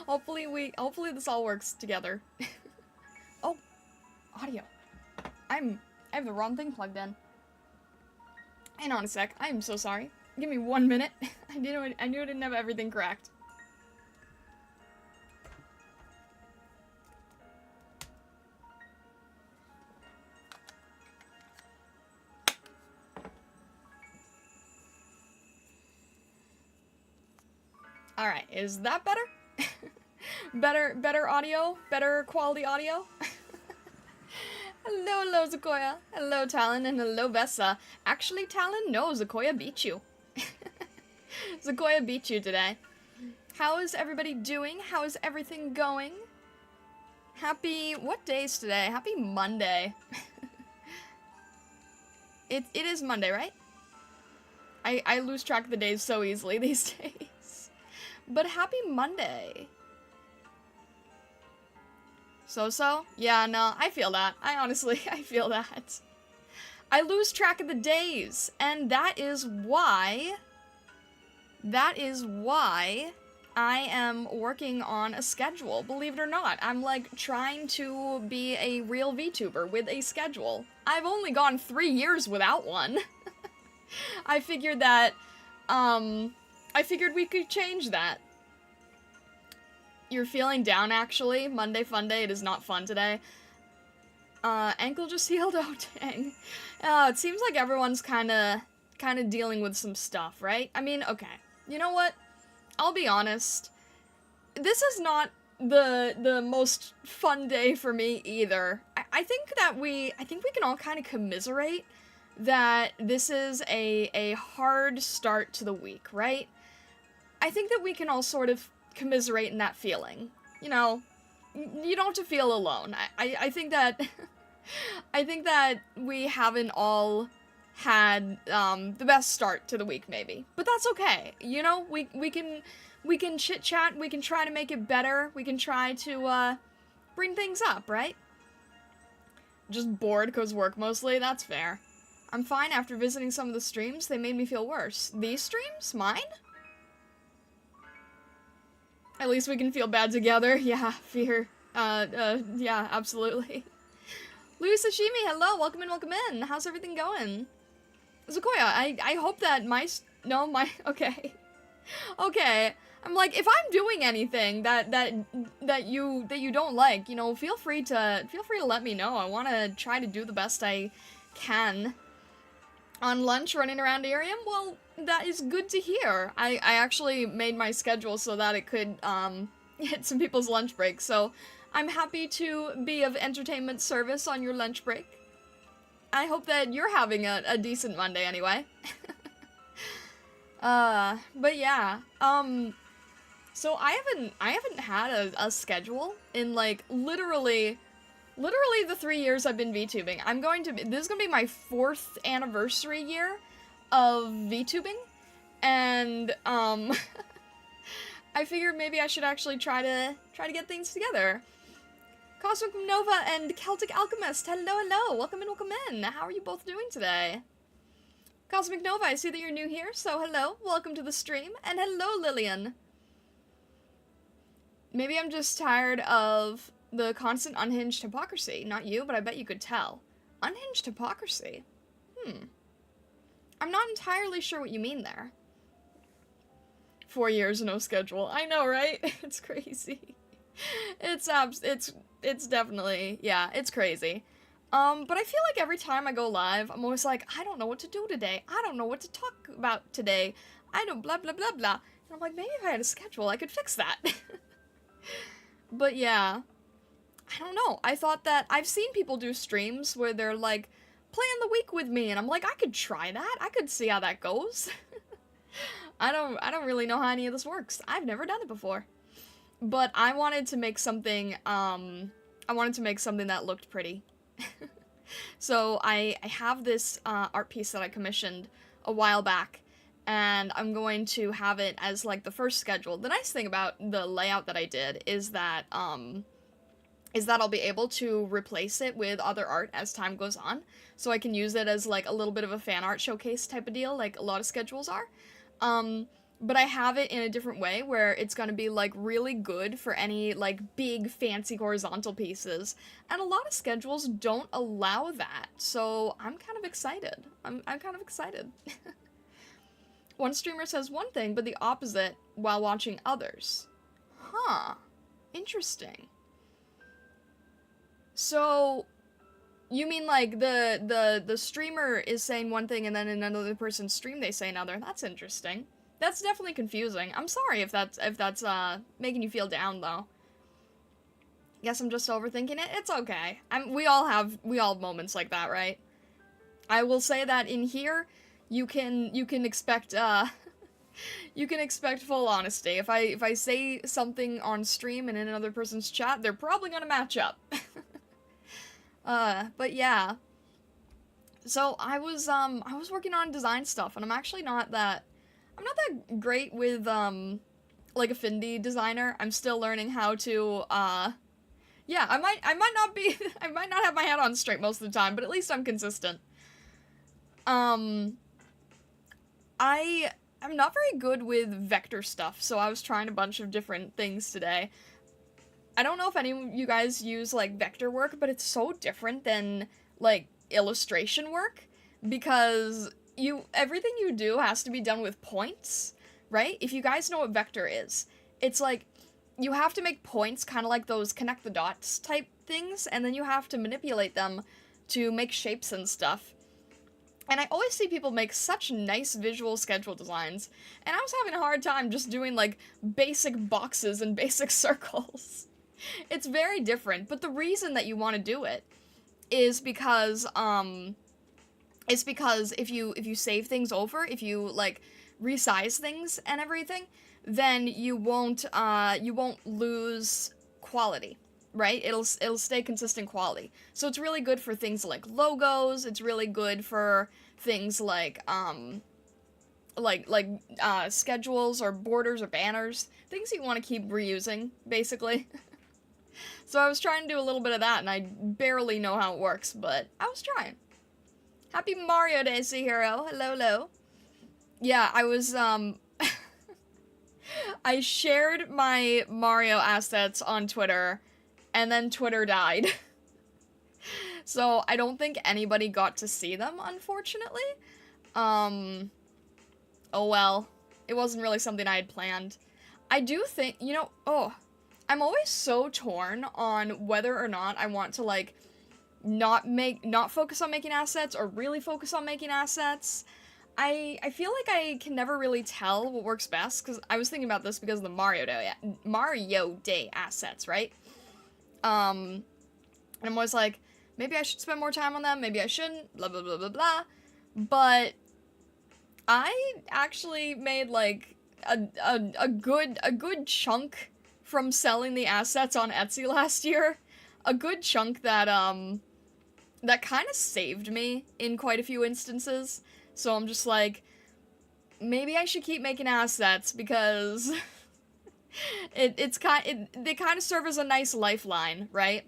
Hopefully this all works together. Oh, audio. I have the wrong thing plugged in. Hang on a sec. I am so sorry. Give me 1 minute. I knew I didn't have everything correct. Alright, is that better? better audio? Better quality audio? Hello, Zakoya. Hello, Talon, and hello, Vessa. Actually, Talon, no, Zakoya beat you. Zakoya beat you today. How is everybody doing? How is everything going? Happy, what day is today? Happy Monday. It is Monday, right? I lose track of the days so easily these days. But happy Monday. So? Yeah, no, I feel that. I feel that. I lose track of the days, and that is why I am working on a schedule, believe it or not. I'm, like, trying to be a real VTuber with a schedule. I've only gone 3 years without one. I figured that, I figured we could change that. You're feeling down, actually. Monday fun day. It is not fun today. Ankle just healed? Oh, dang. It seems like everyone's kinda dealing with some stuff, right? I mean, okay. You know what? I'll be honest. This is not the most fun day for me either. I think we can all kind of commiserate that this is a hard start to the week, right? I think that we can all sort of commiserate in that feeling. You know, you don't have to feel alone. I think that I think that we haven't all had the best start to the week, maybe. But that's okay. You know, we can chit chat, we can try to make it better, we can try to bring things up, right? Just bored cause work mostly, that's fair. I'm fine after visiting some of the streams, they made me feel worse. These streams? Mine? At least we can feel bad together. Yeah, fear. Yeah, absolutely. Louis Sashimi, hello, welcome in. How's everything going? Zakoya, I hope that okay. Okay. I'm like, if I'm doing anything that you don't like, you know, feel free to let me know. I want to try to do the best I can. On lunch, running around IRIAM? Well, that is good to hear. I actually made my schedule so that it could, hit some people's lunch break, so I'm happy to be of entertainment service on your lunch break. I hope that you're having a decent Monday anyway. But yeah, so I haven't had a schedule in, like, literally the 3 years I've been VTubing. This is gonna be my 4th anniversary year of VTubing, and, I figured maybe I should actually try to get things together. Cosmic Nova and Celtic Alchemist, hello, welcome in. How are you both doing today? Cosmic Nova, I see that you're new here, so hello, welcome to the stream, and hello, Lillian. Maybe I'm just tired of the constant unhinged hypocrisy. Not you, but I bet you could tell. Unhinged hypocrisy? I'm not entirely sure what you mean there. 4 years, no schedule. I know, right? It's crazy. It's definitely, yeah, it's crazy. But I feel like every time I go live, I'm always like, I don't know what to do today. I don't know what to talk about today. I don't blah, blah, blah, blah. And I'm like, maybe if I had a schedule, I could fix that. But yeah, I don't know. I thought that I've seen people do streams where they're like, plan the week with me, and I'm like, I could try that. I could see how that goes. I don't really know how any of this works. I've never done it before. But I wanted to make something, that looked pretty. So I have this art piece that I commissioned a while back, and I'm going to have it as, like, the first schedule. The nice thing about the layout that I did is that I'll be able to replace it with other art as time goes on, so I can use it as, like, a little bit of a fan art showcase type of deal, like a lot of schedules are. but I have it in a different way where it's gonna be, like, really good for any, like, big, fancy horizontal pieces, and a lot of schedules don't allow that, so I'm kind of excited. I'm kind of excited. One streamer says one thing, but the opposite while watching others. Huh. Interesting. So, you mean, like, the streamer is saying one thing and then in another person's stream they say another? That's interesting. That's definitely confusing. I'm sorry if that's making you feel down, though. Guess I'm just overthinking it. It's okay. We all have moments like that, right? I will say that in here, you can expect you can expect full honesty. If I say something on stream and in another person's chat, they're probably gonna match up. But yeah. So I was working on design stuff, and I'm not that great with, like, affinity designer. I'm still learning how to, yeah, I might not be, I might not have my head on straight most of the time, but at least I'm consistent. I'm not very good with vector stuff, so I was trying a bunch of different things today. I don't know if any of you guys use, like, vector work, but it's so different than, like, illustration work, because everything you do has to be done with points, right? If you guys know what vector is, it's like, you have to make points, kind of like those connect the dots type things, and then you have to manipulate them to make shapes and stuff. And I always see people make such nice visual schedule designs, and I was having a hard time just doing, like, basic boxes and basic circles. It's very different, but the reason that you want to do it is because, if you save things over, if you, like, resize things and everything, then you won't lose quality, right? It'll stay consistent quality. So it's really good for things like logos, it's really good for things like schedules or borders or banners, things you want to keep reusing, basically. So I was trying to do a little bit of that, and I barely know how it works, but I was trying. Happy Mario Day, C-Hero. Hello, hello. Yeah, I was, I shared my Mario assets on Twitter, and then Twitter died. So I don't think anybody got to see them, unfortunately. Oh well. It wasn't really something I had planned. I do think, I'm always so torn on whether or not I want to, like, not focus on making assets or really focus on making assets. I feel like I can never really tell what works best, because I was thinking about this because of the Mario Day assets, right? And I'm always like, maybe I should spend more time on them, maybe I shouldn't, blah blah blah blah blah. But I actually made, like, a good chunk from selling the assets on Etsy last year. A good chunk that that kind of saved me in quite a few instances. So I'm just like, maybe I should keep making assets, because they kind of serve as a nice lifeline, right?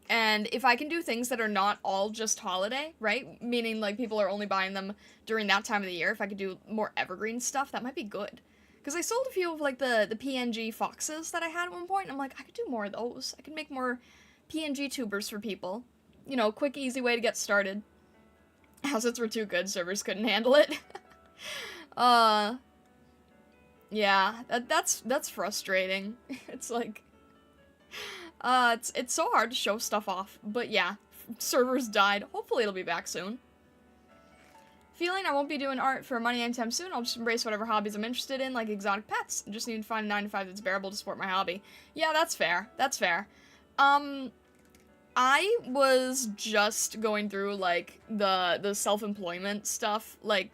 And if I can do things that are not all just holiday, right? Meaning, like, people are only buying them during that time of the year. If I could do more evergreen stuff, that might be good. Because I sold a few of, like, the PNG foxes that I had at one point, and I'm like, I could do more of those. I could make more PNG tubers for people. You know, quick, easy way to get started. Assets were too good, servers couldn't handle it. Yeah, that's frustrating. It's like, it's so hard to show stuff off, but yeah, servers died. Hopefully it'll be back soon. Feeling I won't be doing art for money anytime soon. I'll just embrace whatever hobbies I'm interested in, like exotic pets. I just need to find a 9-to-5 that's bearable to support my hobby. Yeah, that's fair. That's fair. I was just going through, like, the self-employment stuff, like,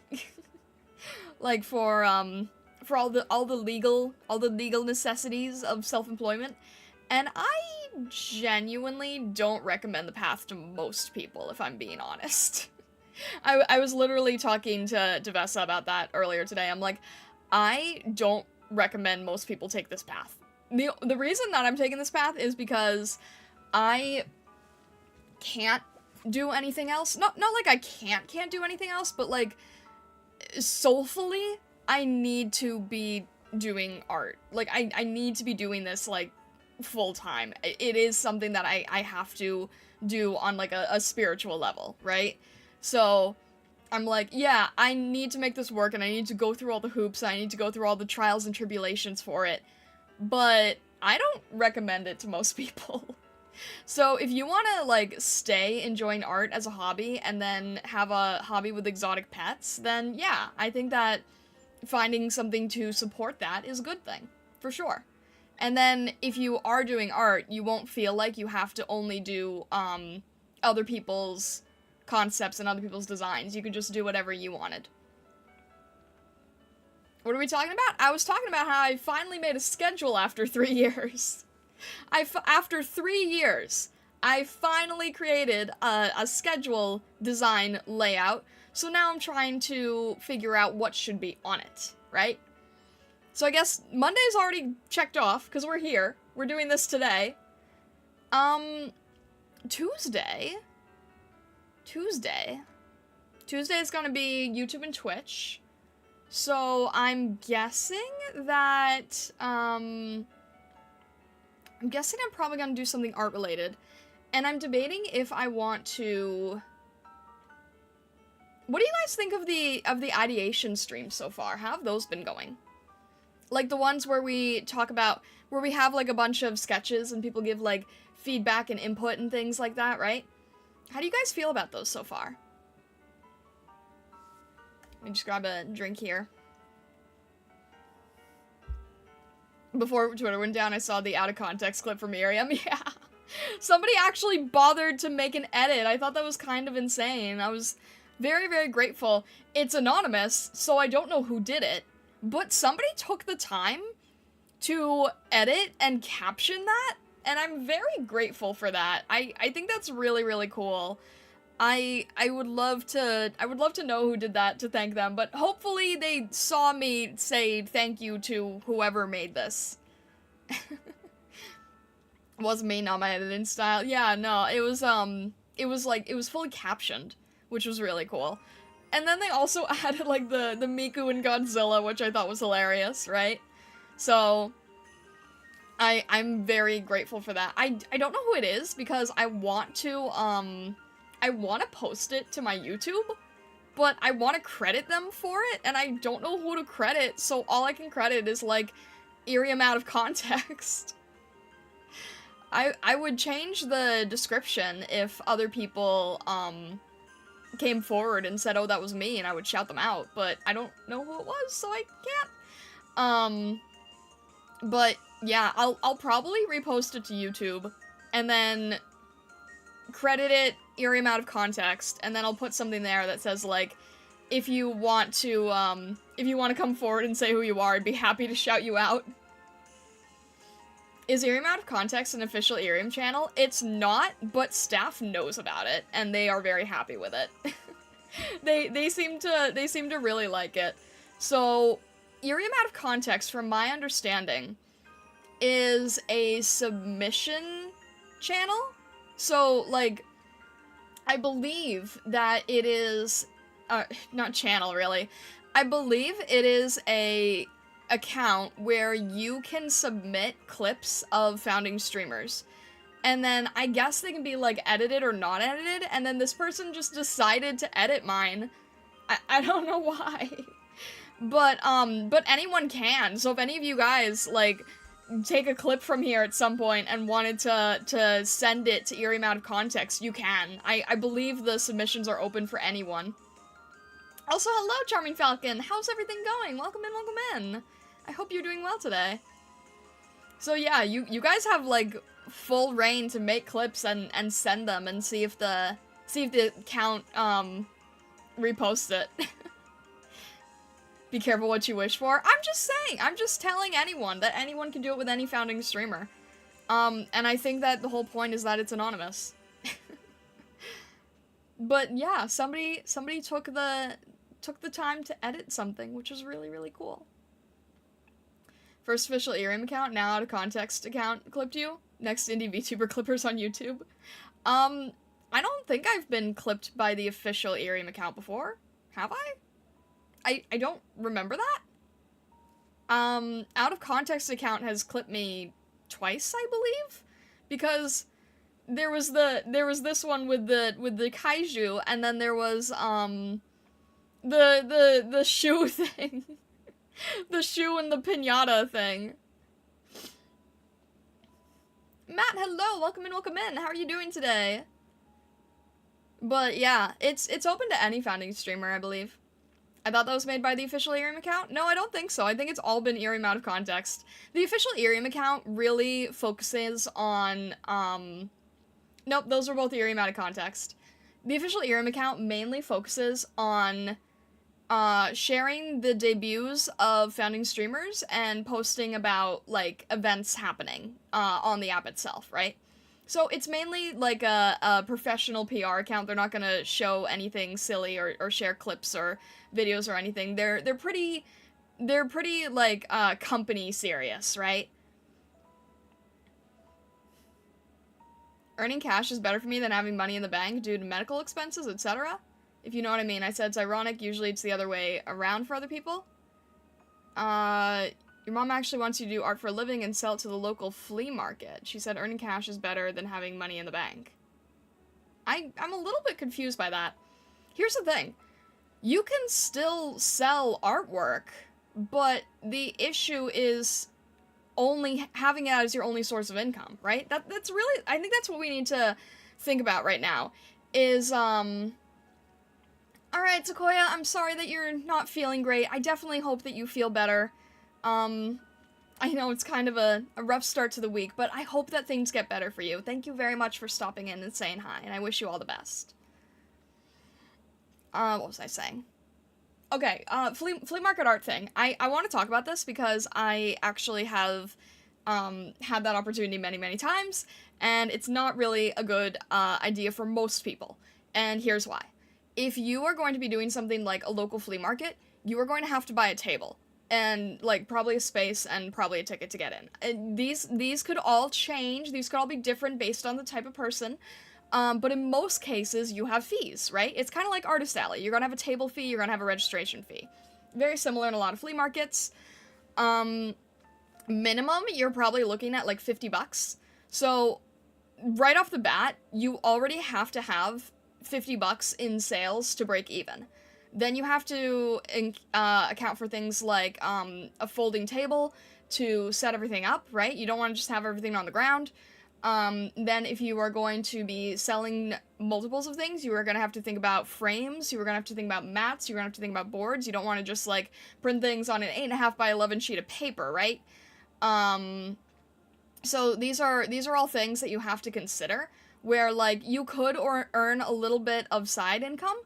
like for all the legal necessities of self-employment, and I genuinely don't recommend the path to most people, if I'm being honest. I was literally talking to Vessa about that earlier today. I'm like, I don't recommend most people take this path. The reason that I'm taking this path is because I can't do anything else. Not like I can't do anything else, but, like, soulfully, I need to be doing art. Like, I need to be doing this, like, full time. It is something that I have to do on, like, a spiritual level, right? So, I'm like, yeah, I need to make this work, and I need to go through all the hoops, and I need to go through all the trials and tribulations for it. But I don't recommend it to most people. So if you want to, like, stay enjoying art as a hobby and then have a hobby with exotic pets, then yeah, I think that finding something to support that is a good thing, for sure. And then if you are doing art, you won't feel like you have to only do other people's concepts and other people's designs. You could just do whatever you wanted. What are we talking about? I was talking about how I finally made a schedule after 3 years. After 3 years, I finally created a schedule design layout, so now I'm trying to figure out what should be on it, right? So I guess Monday's already checked off, because we're here. We're doing this today. Tuesday is gonna be YouTube and Twitch. So I'm guessing that, I'm probably gonna do something art-related. And I'm debating if I want to... What do you guys think of the ideation streams so far? How have those been going? Like the ones where we talk about... Where we have, like, a bunch of sketches and people give, like, feedback and input and things like that, right? How do you guys feel about those so far? Let me just grab a drink here. Before Twitter went down, I saw the out-of-context clip from IRIAM. Yeah. Somebody actually bothered to make an edit. I thought that was kind of insane. I was very, very grateful. It's anonymous, so I don't know who did it. But somebody took the time to edit and caption that, and I'm very grateful for that. I think that's really, really cool. I would love to know who did that to thank them, but hopefully they saw me say thank you to whoever made this. It wasn't me, not my editing style. Yeah, no, it was fully captioned, which was really cool. And then they also added, like, the Miku and Godzilla, which I thought was hilarious, right? So, I'm very grateful for that. I don't know who it is, because I want to post it to my YouTube, but I want to credit them for it, and I don't know who to credit, so all I can credit is, like, IRIAM out of context. I would change the description if other people, came forward and said, oh, that was me, and I would shout them out, but I don't know who it was, so I can't. But, yeah, I'll probably repost it to YouTube, and then credit it IRIAM out of context, and then I'll put something there that says, like, if you want to come forward and say who you are, I'd be happy to shout you out. Is IRIAM out of context an official IRIAM channel? It's not, but staff knows about it, and they are very happy with it. They seem to really like it. So, IRIAM out of context, from my understanding, is a submission channel. So, like, I believe that it is, not channel, really. I believe it is a account where you can submit clips of founding streamers. And then I guess they can be, like, edited or not edited, and then this person just decided to edit mine. I don't know why. But anyone can. So if any of you guys, like, take a clip from here at some point and wanted to send it to IRIAM out of context, you can. I believe the submissions are open for anyone. Also, hello, Charming Falcon! How's everything going? Welcome in, welcome in! I hope you're doing well today. So yeah, you guys have, like, full reign to make clips and send them and see if the account, reposts it. Be careful what you wish for. I'm just saying, I'm just telling anyone that anyone can do it with any founding streamer. And I think that the whole point is that it's anonymous. But yeah, somebody took the time to edit something, which is really, really cool. First official IRIAM account, now out of context account clipped you. Next indie VTuber clippers on YouTube. I don't think I've been clipped by the official IRIAM account before. Have I? I don't remember that. Out of context account has clipped me twice, I believe, because there was this one with the kaiju, and then there was the shoe thing. The shoe and the piñata thing. Matt, hello, welcome in. How are you doing today? But yeah, it's open to any founding streamer, I believe. I thought that was made by the official IRIAM account. No, I don't think so. I think it's all been IRIAM out of context. The official IRIAM account really focuses on, nope, those were both IRIAM out of context. The official IRIAM account mainly focuses on sharing the debuts of founding streamers and posting about, like, events happening on the app itself, right? So it's mainly like a professional PR account. They're not gonna show anything silly or share clips or videos or anything. They're pretty like company serious, right? Earning cash is better for me than having money in the bank due to medical expenses, etc. If you know what I mean. I said it's ironic. Usually it's the other way around for other people. Your mom actually wants you to do art for a living and sell it to the local flea market. She said earning cash is better than having money in the bank. I'm a little bit confused by that. Here's the thing. You can still sell artwork, but the issue is only having it as your only source of income, right? That's really, I think that's what we need to think about right now, is, alright, Sequoia, I'm sorry that you're not feeling great. I definitely hope that you feel better. I know it's kind of a rough start to the week, but I hope that things get better for you. Thank you very much for stopping in and saying hi, and I wish you all the best. What was I saying? Okay, flea market art thing. I want to talk about this because I actually have, had that opportunity many, many times, and it's not really a good, idea for most people. And here's why. If you are going to be doing something like a local flea market, you are going to have to buy a table. And, like, probably a space and probably a ticket to get in. And these could all change, these could all be different based on the type of person, but in most cases, you have fees, right? It's kind of like Artist Alley. You're gonna have a table fee, you're gonna have a registration fee. Very similar in a lot of flea markets. Minimum, you're probably looking at, like, 50 bucks. So, right off the bat, you already have to have 50 bucks in sales to break even. Then you have to account for things like a folding table to set everything up, right? You don't want to just have everything on the ground. Then if you are going to be selling multiples of things, you are going to have to think about frames, you are going to have to think about mats, you're going to have to think about boards. You don't want to just, like, print things on an 8.5 by 11 sheet of paper, right? So these are all things that you have to consider, where, like, you could earn a little bit of side income,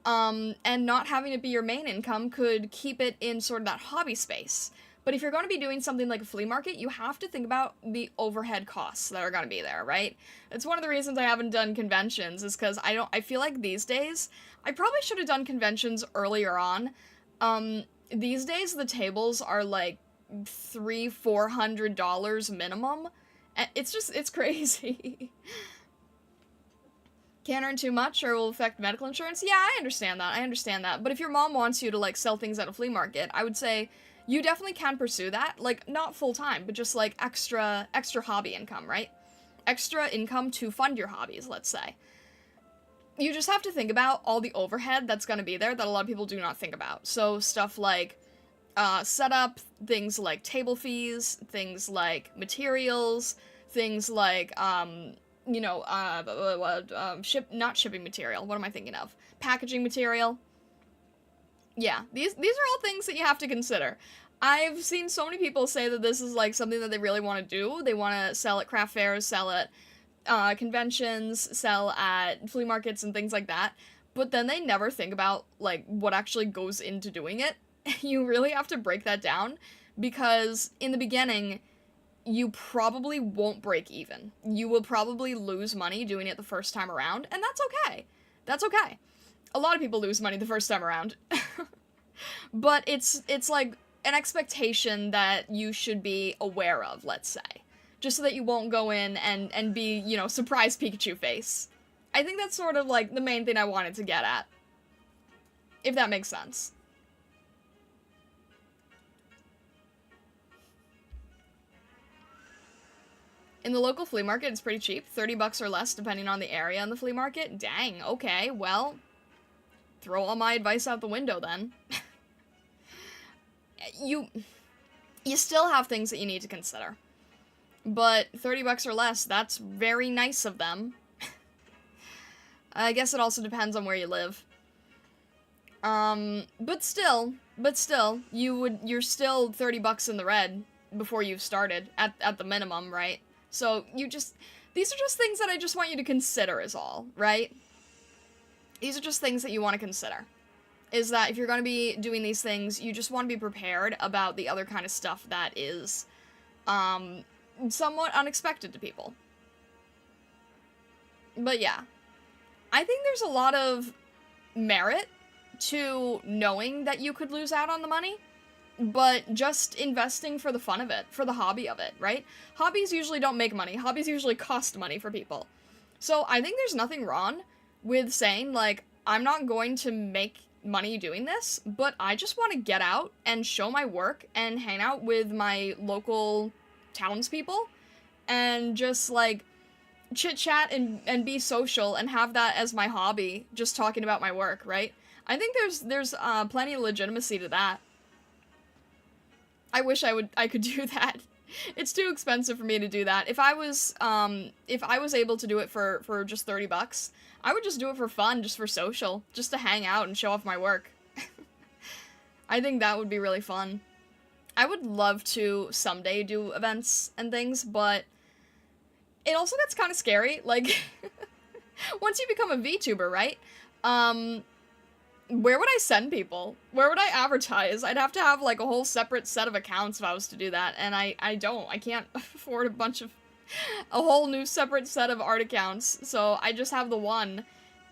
and not having it be your main income could keep it in sort of that hobby space. But if you're going to be doing something like a flea market, you have to think about the overhead costs that are going to be there, right? It's one of the reasons I haven't done conventions, is because I feel like these days, I probably should have done conventions earlier on. These days, the tables are like $300-400 minimum. It's crazy. Can't earn too much or will affect medical insurance? Yeah, I understand that. But if your mom wants you to, like, sell things at a flea market, I would say you definitely can pursue that. Like, not full-time, but just, like, extra hobby income, right? Extra income to fund your hobbies, let's say. You just have to think about all the overhead that's gonna be there that a lot of people do not think about. So stuff like setup, things like table fees, things like materials, things like, you know, not shipping material. What am I thinking of? Packaging material. Yeah, these are all things that you have to consider. I've seen so many people say that this is, like, something that they really want to do. They want to sell at craft fairs, sell at conventions, sell at flea markets and things like that. But then they never think about, like, what actually goes into doing it. You really have to break that down, because in the beginning, you probably won't break even. You will probably lose money doing it the first time around, and that's okay. That's okay. A lot of people lose money the first time around. But it's like an expectation that you should be aware of, let's say. Just so that you won't go in and be, you know, surprise Pikachu face. I think that's sort of, like, the main thing I wanted to get at. If that makes sense. In the local flea market, it's pretty cheap. 30 bucks or less, depending on the area in the flea market. Dang, okay, well, throw all my advice out the window then. You still have things that you need to consider. But 30 bucks or less, that's very nice of them. I guess it also depends on where you live. But still, you're still 30 bucks in the red before you've started, at the minimum, right? So, these are just things that I just want you to consider is all, right? These are just things that you want to consider. Is that if you're going to be doing these things, you just want to be prepared about the other kind of stuff that is, somewhat unexpected to people. But yeah. I think there's a lot of merit to knowing that you could lose out on the money, but just investing for the fun of it, for the hobby of it, right? Hobbies usually don't make money. Hobbies usually cost money for people. So I think there's nothing wrong with saying, like, I'm not going to make money doing this, but I just want to get out and show my work and hang out with my local townspeople and just, like, chit-chat and be social and have that as my hobby, just talking about my work, right? I think there's plenty of legitimacy to that. I wish I could do that. It's too expensive for me to do that. If I was able to do it for just 30 bucks, I would just do it for fun, just for social, just to hang out and show off my work. I think that would be really fun. I would love to someday do events and things, but it also gets kind of scary, like, once you become a VTuber, right? Where would I send people? Where would I advertise? I'd have to have, like, a whole separate set of accounts if I was to do that, and I can't afford a whole new separate set of art accounts, so I just have the one,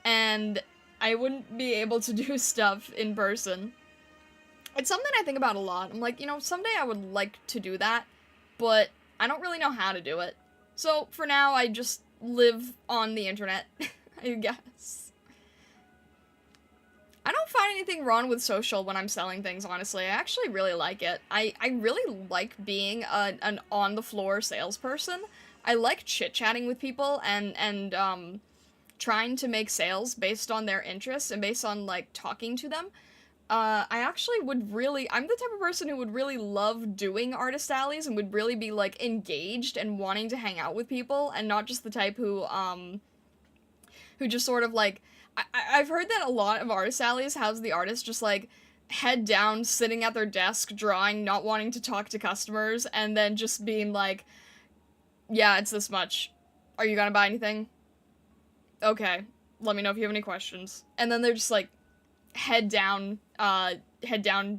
and I wouldn't be able to do stuff in person. It's something I think about a lot. I'm like, you know, someday I would like to do that, but I don't really know how to do it. So, for now, I just live on the internet, I guess. I don't find anything wrong with social when I'm selling things, honestly. I actually really like it. I really like being an on-the-floor salesperson. I like chit-chatting with people and trying to make sales based on their interests and based on, like, talking to them. I actually I'm the type of person who would really love doing artist alleys and would really be, like, engaged and wanting to hang out with people, and not just the type who just sort of, like, I've heard that a lot of artist alleys has the artist just, like, head down, sitting at their desk, drawing, not wanting to talk to customers, and then just being like, yeah, it's this much. Are you gonna buy anything? Okay, let me know if you have any questions. And then they're just, like, head down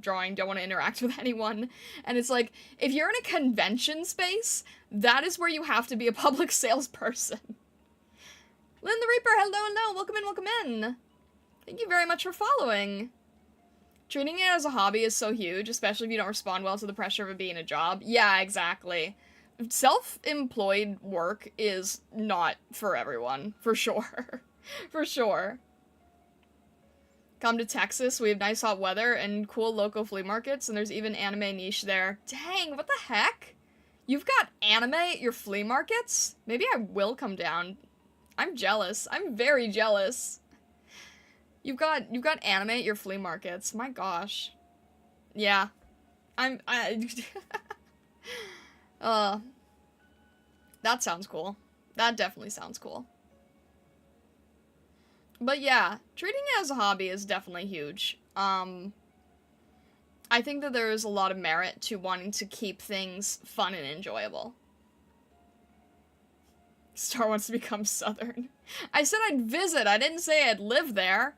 drawing, don't want to interact with anyone. And it's like, if you're in a convention space, that is where you have to be a public salesperson. Lynn the Reaper, hello, welcome in. Thank you very much for following. Treating it as a hobby is so huge, especially if you don't respond well to the pressure of it being a job. Yeah, exactly. Self-employed work is not for everyone, for sure. For sure. Come to Texas, we have nice hot weather and cool local flea markets, and there's even anime niche there. Dang, what the heck? You've got anime at your flea markets? Maybe I will come down. I'm jealous. I'm very jealous. You've got anime at your flea markets. My gosh. Yeah. That sounds cool. That definitely sounds cool. But yeah, treating it as a hobby is definitely huge. I think that there is a lot of merit to wanting to keep things fun and enjoyable. Star wants to become Southern. I said I'd visit, I didn't say I'd live there.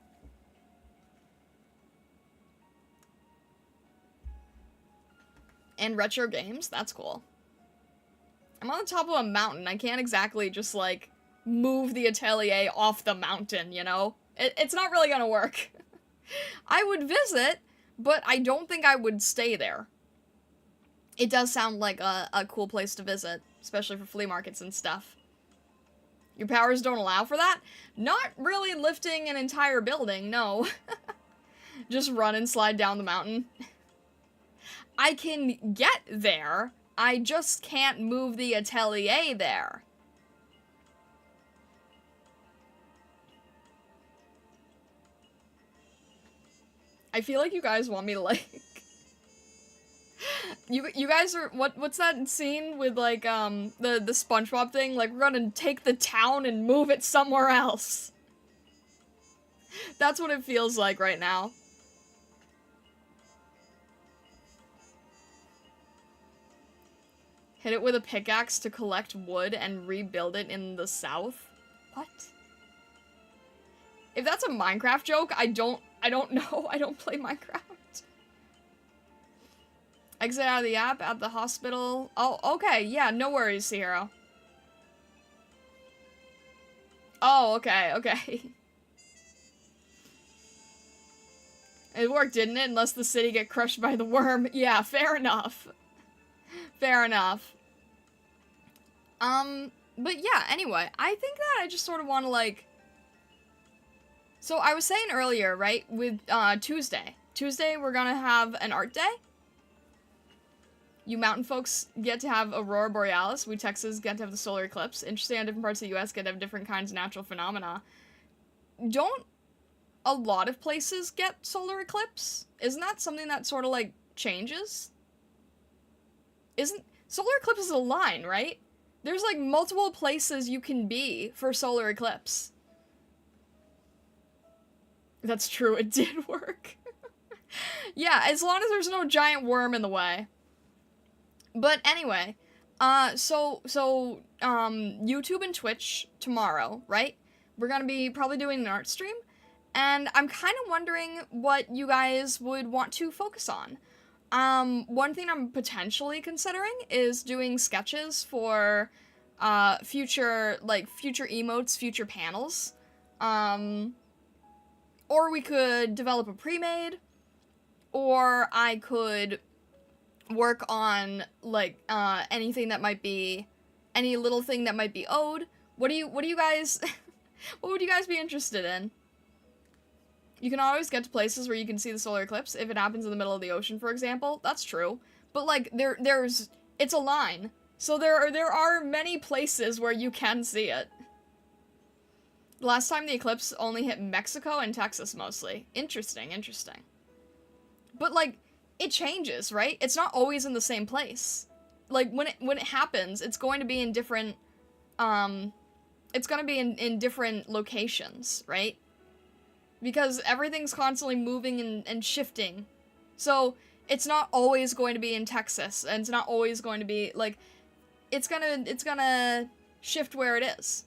And retro games, that's cool. I'm on the top of a mountain, I can't exactly just, like, move the atelier off the mountain, you know? It's not really gonna work. I would visit, but I don't think I would stay there. It does sound like a cool place to visit, especially for flea markets and stuff. Your powers don't allow for that? Not really lifting an entire building, no. Just run and slide down the mountain. I can get there, I just can't move the atelier there. I feel like you guys want me to, like... You guys are... What's that scene with, like, the SpongeBob thing? Like, we're gonna take the town and move it somewhere else. That's what it feels like right now. Hit it with a pickaxe to collect wood and rebuild it in the south? What? If that's a Minecraft joke, I don't know. I don't play Minecraft. Exit out of the app at the hospital. Oh, okay. Yeah, no worries, Hero. Oh, okay, okay. It worked, didn't it? Unless the city get crushed by the worm. Yeah, fair enough. Fair enough. But yeah, anyway, I think that I just sort of want to, like... So I was saying earlier, right, with, Tuesday. Tuesday, we're gonna have an art day. You mountain folks get to have Aurora Borealis. We Texas get to have the solar eclipse. Interesting how different parts of the US get to have different kinds of natural phenomena. Don't a lot of places get solar eclipse? Isn't that something that sort of, like, changes? Solar eclipse is a line, right? There's, like, multiple places you can be for solar eclipse. That's true, it did work. Yeah, as long as there's no giant worm in the way. But anyway, YouTube and Twitch tomorrow, right? We're gonna be probably doing an art stream, and I'm kind of wondering what you guys would want to focus on. One thing I'm potentially considering is doing sketches for, future emotes, future panels. Or we could develop a pre-made, or I could work on, like, anything that might be, any little thing that might be owed. What do you guys, what would you guys be interested in? You can always get to places where you can see the solar eclipse, if it happens in the middle of the ocean, for example. That's true. But, like, it's a line. So there are many places where you can see it. Last time the eclipse only hit Mexico and Texas mostly. Interesting, interesting. But, like, it changes, right? It's not always in the same place. Like, when it happens, it's going to be in different, it's gonna be in different locations, right? Because everything's constantly moving and shifting. So, it's not always going to be in Texas, and it's not always going to be, like, it's gonna shift where it is.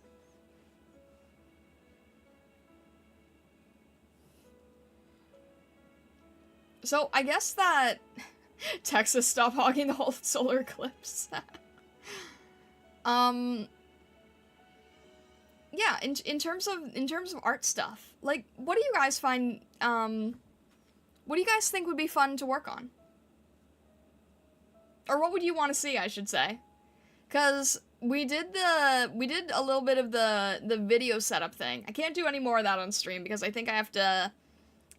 So, I guess that Texas stop hogging the whole solar eclipse. Yeah, in terms of art stuff, like, what do you guys find, what do you guys think would be fun to work on? Or what would you want to see, I should say? Because we did a little bit of the video setup thing. I can't do any more of that on stream because I think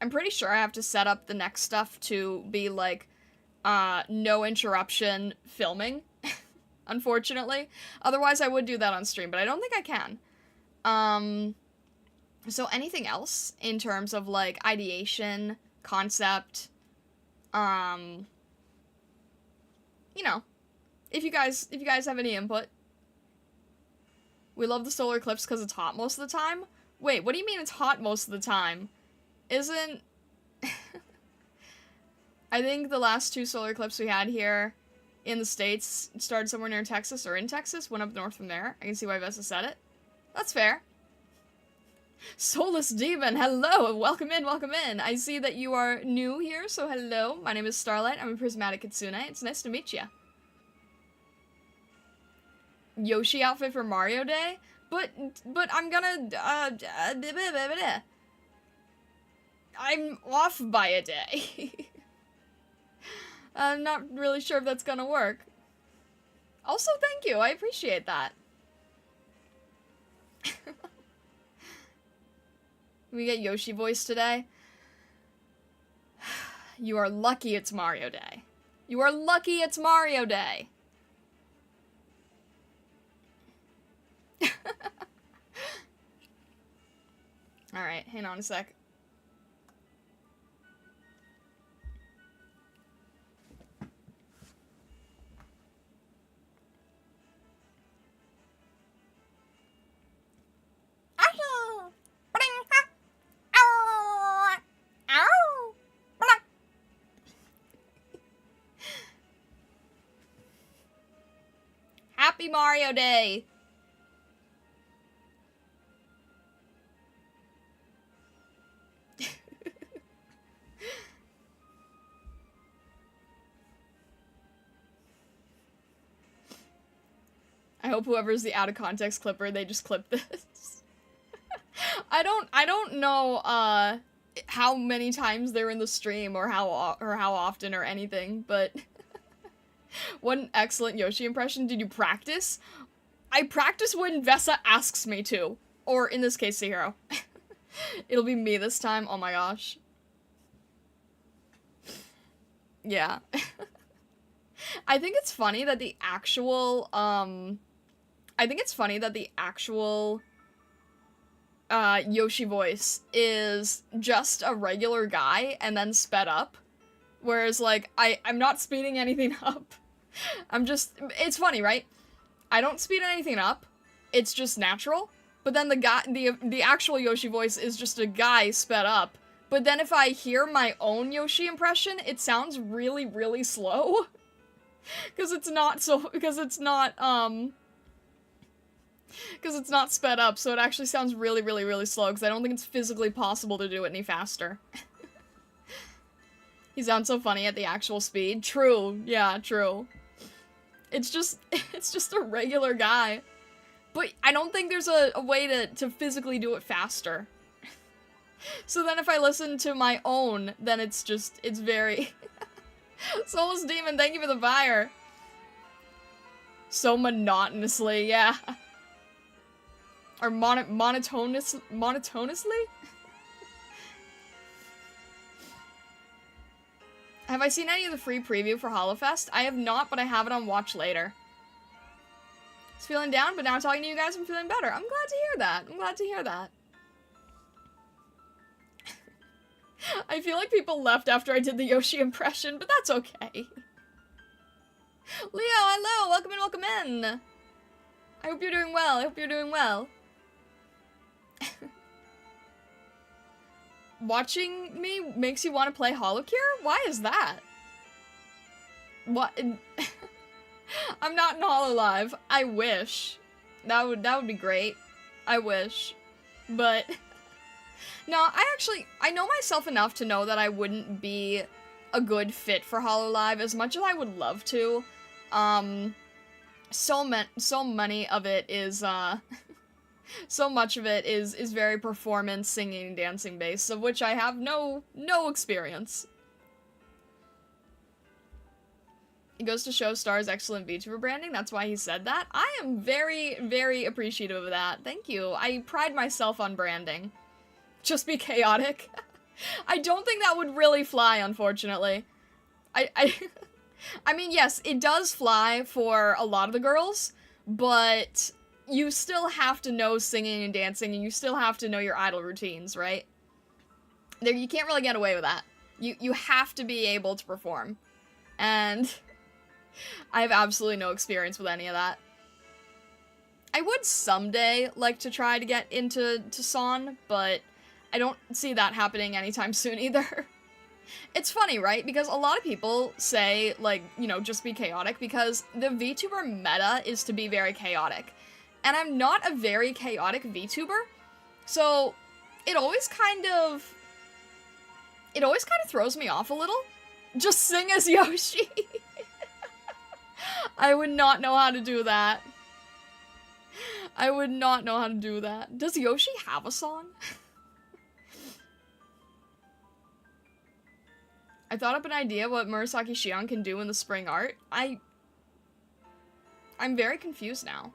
I'm pretty sure I have to set up the next stuff to be, like, no interruption filming, unfortunately. Otherwise, I would do that on stream, but I don't think I can. So anything else in terms of, like, ideation, concept, you know, if you guys have any input. We love the solar eclipse because it's hot most of the time? Wait, what do you mean it's hot most of the time? Isn't... I think the last two solar eclipses we had here in the States started somewhere near Texas, or in Texas, went up north from there. I can see why Vessa said it. That's fair. Soulless Demon, hello! Welcome in, welcome in! I see that you are new here, so hello. My name is Starlight, I'm a Prismatic Kitsune. It's nice to meet you. Yoshi outfit for Mario Day? But I'm gonna, I'm off by a day. I'm not really sure if that's gonna work. Also, thank you, I appreciate that. We get Yoshi voice today. You are lucky it's Mario Day. You are lucky it's Mario Day. Alright, hang on a sec. Happy Mario Day! I hope whoever's the out of context clipper, they just clip this. I don't know how many times they're in the stream or how often or anything, but what an excellent Yoshi impression. Did you practice? I practice when Vesa asks me to, or in this case, Zero. It'll be me this time. Oh my gosh. Yeah. I think it's funny that the actual Yoshi voice is just a regular guy and then sped up. Whereas, like, I'm not speeding anything up. It's funny, right? I don't speed anything up. It's just natural. But then the actual Yoshi voice is just a guy sped up. But then if I hear my own Yoshi impression, it sounds really, really slow. Because it's not sped up, so it actually sounds really, really, really slow, because I don't think it's physically possible to do it any faster. He sounds so funny at the actual speed. True, yeah, true. It's just a regular guy. But I don't think there's a way to physically do it faster. So then if I listen to my own, then it's very... Soulless Demon, thank you for the fire. So monotonously, yeah. Or monotonously? Have I seen any of the free preview for HoloFest? I have not, but I have it on watch later. I was feeling down, but now talking to you guys, I'm feeling better. I'm glad to hear that. I'm glad to hear that. I feel like people left after I did the Yoshi impression, but that's okay. Leo, hello! Welcome in, welcome in! I hope you're doing well. I hope you're doing well. Watching me makes you want to play HoloCure? Why is that? What? I'm not in HoloLive. I wish. That would be great. I wish. But... No, I know myself enough to know that I wouldn't be a good fit for HoloLive as much as I would love to. So many of it is, so much of it is very performance, singing, and dancing based, of which I have no experience. It goes to show Star's excellent VTuber branding, that's why he said that. I am very, very appreciative of that. Thank you. I pride myself on branding. Just be chaotic. I don't think that would really fly, unfortunately. I mean, yes, it does fly for a lot of the girls, but you still have to know singing and dancing, and you still have to know your idol routines, right? You can't really get away with that. You have to be able to perform. And I have absolutely no experience with any of that. I would someday like to try to get into Son, but I don't see that happening anytime soon either. It's funny, right? Because a lot of people say, like, you know, just be chaotic, because the VTuber meta is to be very chaotic. And I'm not a very chaotic VTuber, so it always kind of throws me off a little. Just sing as Yoshi. I would not know how to do that. I would not know how to do that. Does Yoshi have a song? I thought up an idea what Murasaki Shion can do in the spring art. I'm very confused now.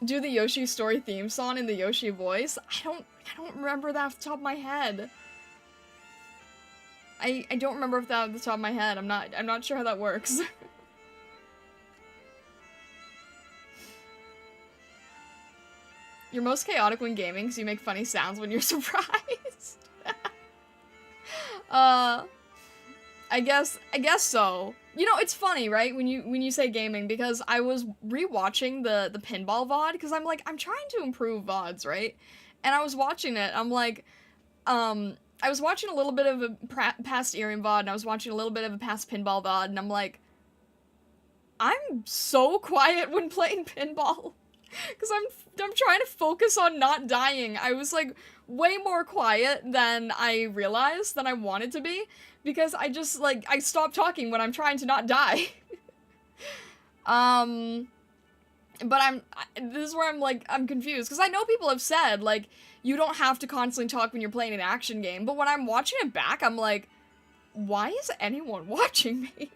Do the Yoshi story theme song in the Yoshi voice? I don't remember that off the top of my head. I don't remember if that off the top of my head. I'm not sure how that works. You're most chaotic when gaming because you make funny sounds when you're surprised. I guess so. You know, it's funny, right? When you say gaming, because I was rewatching the pinball VOD because I'm like, I'm trying to improve VODs, right? And I was watching it. I'm like, I was watching a little bit of a past IRIAM VOD, and I was watching a little bit of a past pinball VOD, and I'm like, I'm so quiet when playing pinball. Because I'm trying to focus on not dying. I was, like, way more quiet than I realized than I wanted to be. Because I just, like, I stop talking when I'm trying to not die. But this is where I'm, like, I'm confused. Because I know people have said, like, you don't have to constantly talk when you're playing an action game. But when I'm watching it back, I'm like, why is anyone watching me?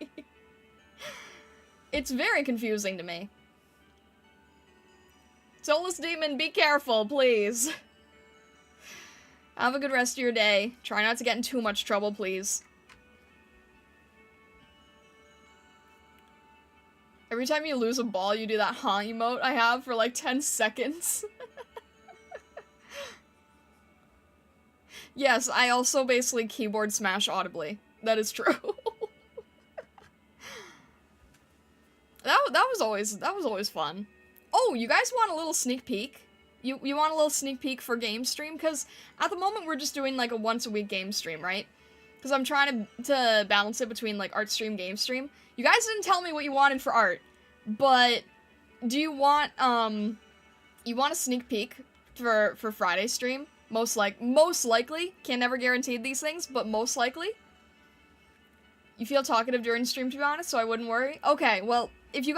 It's very confusing to me. Soulless Demon, be careful, please. Have a good rest of your day. Try not to get in too much trouble, please. Every time you lose a ball, you do that huh emote I have for like 10 seconds. Yes, I also basically keyboard smash audibly. That is true. that was always fun. Oh, you guys want a little sneak peek? You want a little sneak peek for game stream? Because at the moment we're just doing like a once a week game stream, right? Because I'm trying to balance it between like art stream, game stream. You guys didn't tell me what you wanted for art, but do you want a sneak peek for Friday stream? Most likely. Can never guarantee these things, but most likely. You feel talkative during stream, to be honest, so I wouldn't worry. Okay, well, if you